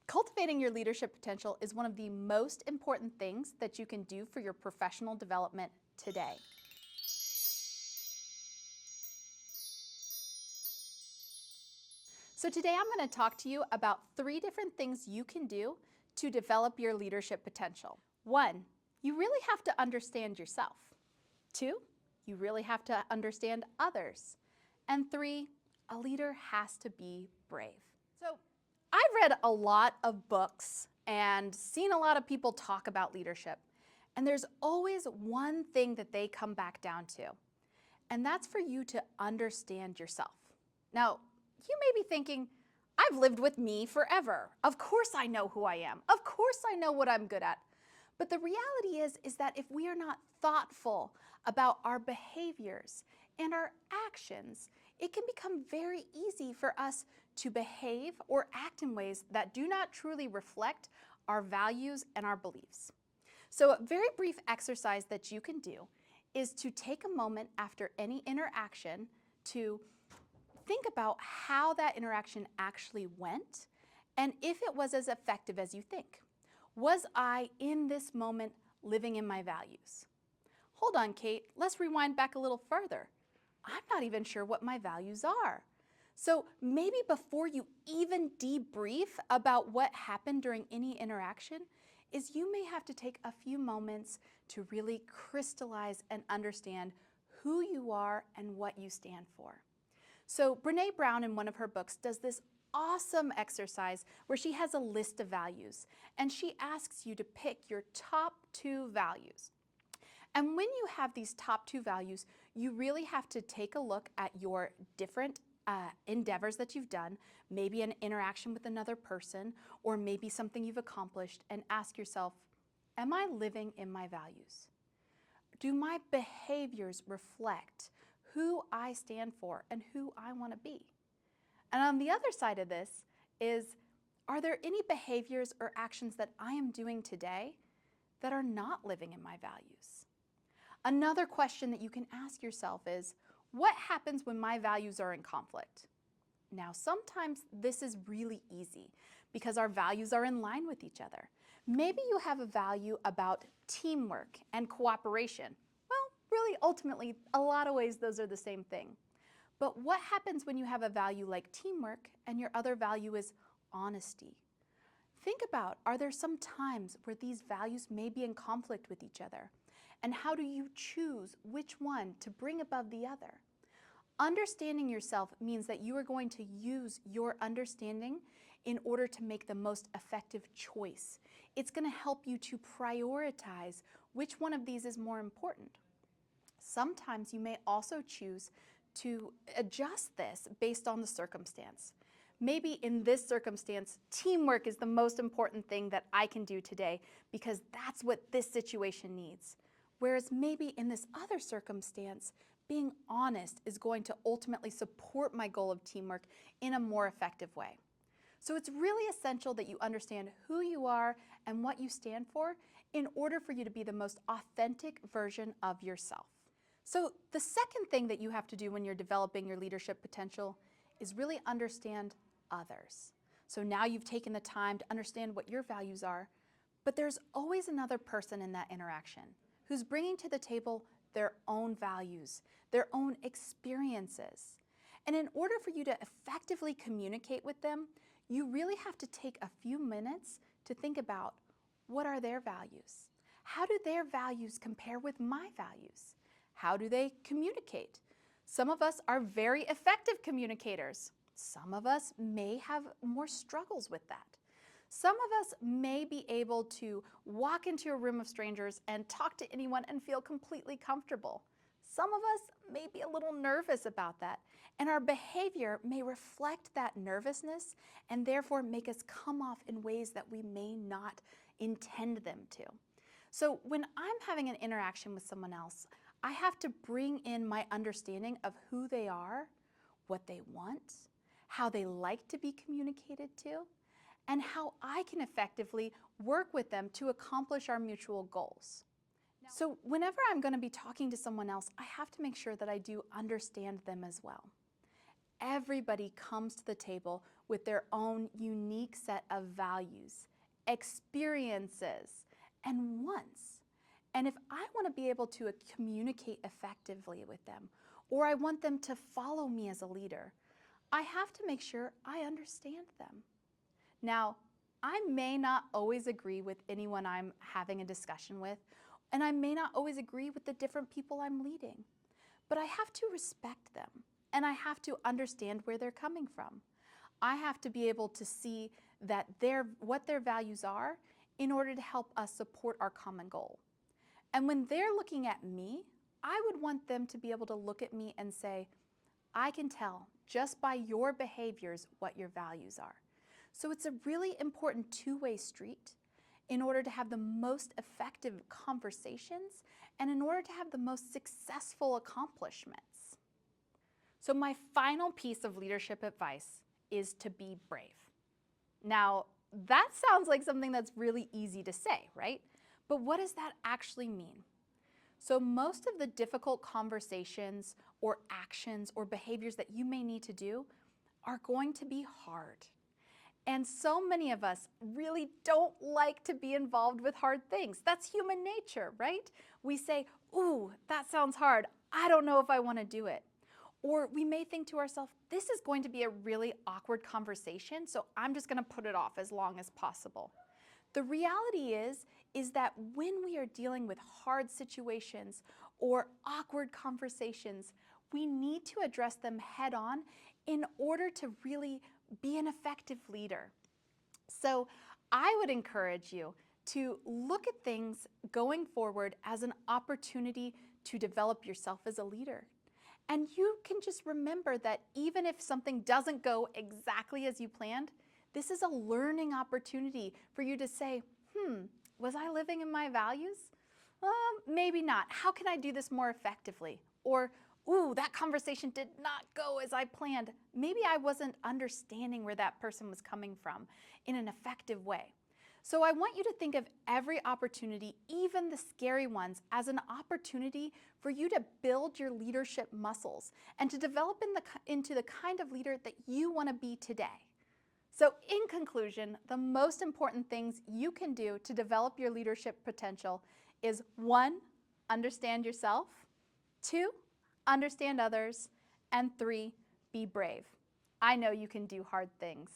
Cultivating your leadership potential is one of the most important things that you can do for your professional development today. So today I'm going to talk to you about 3 different things you can do to develop your leadership potential. 1, you really have to understand yourself. 2, you really have to understand others. And 3, a leader has to be brave. So I've read a lot of books and seen a lot of people talk about leadership. And there's always one thing that they come back down to. And that's for you to understand yourself. Now, you may be thinking, I've lived with me forever. Of course I know who I am. Of course I know what I'm good at. But the reality is that if we are not thoughtful about our behaviors and our actions, it can become very easy for us to behave or act in ways that do not truly reflect our values and our beliefs. So a very brief exercise that you can do is to take a moment after any interaction to think about how that interaction actually went and if it was as effective as you think. Was I, in this moment, living in my values? Hold on, Kate, let's rewind back a little further. I'm not even sure what my values are. So maybe before you even debrief about what happened during any interaction, is you may have to take a few moments to really crystallize and understand who you are and what you stand for. So Brené Brown in one of her books does this awesome exercise where she has a list of values and she asks you to pick your top 2 values. And when you have these top 2 values, you really have to take a look at your different endeavors that you've done, maybe an interaction with another person, or maybe something you've accomplished, and ask yourself, am I living in my values? Do my behaviors reflect who I stand for and who I want to be? And on the other side of this is, are there any behaviors or actions that I am doing today that are not living in my values? Another question that you can ask yourself is, what happens when my values are in conflict? Now, sometimes this is really easy because our values are in line with each other. Maybe you have a value about teamwork and cooperation. Well, really, ultimately, a lot of ways those are the same thing. But what happens when you have a value like teamwork and your other value is honesty? Think about, are there some times where these values may be in conflict with each other? And how do you choose which one to bring above the other? Understanding yourself means that you are going to use your understanding in order to make the most effective choice. It's going to help you to prioritize which one of these is more important. Sometimes you may also choose to adjust this based on the circumstance. Maybe in this circumstance, teamwork is the most important thing that I can do today because that's what this situation needs. Whereas maybe in this other circumstance, being honest is going to ultimately support my goal of teamwork in a more effective way. So it's really essential that you understand who you are and what you stand for in order for you to be the most authentic version of yourself. So the second thing that you have to do when you're developing your leadership potential is really understand others. So now you've taken the time to understand what your values are, but there's always another person in that interaction who's bringing to the table their own values, their own experiences. And in order for you to effectively communicate with them, you really have to take a few minutes to think about, what are their values? How do their values compare with my values? How do they communicate? Some of us are very effective communicators. Some of us may have more struggles with that. Some of us may be able to walk into a room of strangers and talk to anyone and feel completely comfortable. Some of us may be a little nervous about that, and our behavior may reflect that nervousness and therefore make us come off in ways that we may not intend them to. So when I'm having an interaction with someone else, I have to bring in my understanding of who they are, what they want, how they like to be communicated to, and how I can effectively work with them to accomplish our mutual goals. So whenever I'm going to be talking to someone else, I have to make sure that I do understand them as well. Everybody comes to the table with their own unique set of values, experiences, and wants. And if I want to be able to communicate effectively with them, or I want them to follow me as a leader, I have to make sure I understand them. Now, I may not always agree with anyone I'm having a discussion with, and I may not always agree with the different people I'm leading, but I have to respect them, and I have to understand where they're coming from. I have to be able to see that what their values are in order to help us support our common goal. And when they're looking at me, I would want them to be able to look at me and say, I can tell just by your behaviors what your values are. So it's a really important two-way street in order to have the most effective conversations and in order to have the most successful accomplishments. So my final piece of leadership advice is to be brave. Now, that sounds like something that's really easy to say, right? But what does that actually mean? So most of the difficult conversations or actions or behaviors that you may need to do are going to be hard. And so many of us really don't like to be involved with hard things. That's human nature, right? We say, ooh, that sounds hard. I don't know if I want to do it. Or we may think to ourselves, this is going to be a really awkward conversation, so I'm just going to put it off as long as possible. The reality is that when we are dealing with hard situations or awkward conversations, we need to address them head on in order to really be an effective leader. So I would encourage you to look at things going forward as an opportunity to develop yourself as a leader. And you can just remember that even if something doesn't go exactly as you planned, this is a learning opportunity for you to say, was I living in my values? Maybe not. How can I do this more effectively? Or, ooh, that conversation did not go as I planned. Maybe I wasn't understanding where that person was coming from in an effective way. So I want you to think of every opportunity, even the scary ones, as an opportunity for you to build your leadership muscles and to develop into the kind of leader that you want to be today. So in conclusion, the most important things you can do to develop your leadership potential is 1, understand yourself, 2, understand others, and 3, be brave. I know you can do hard things.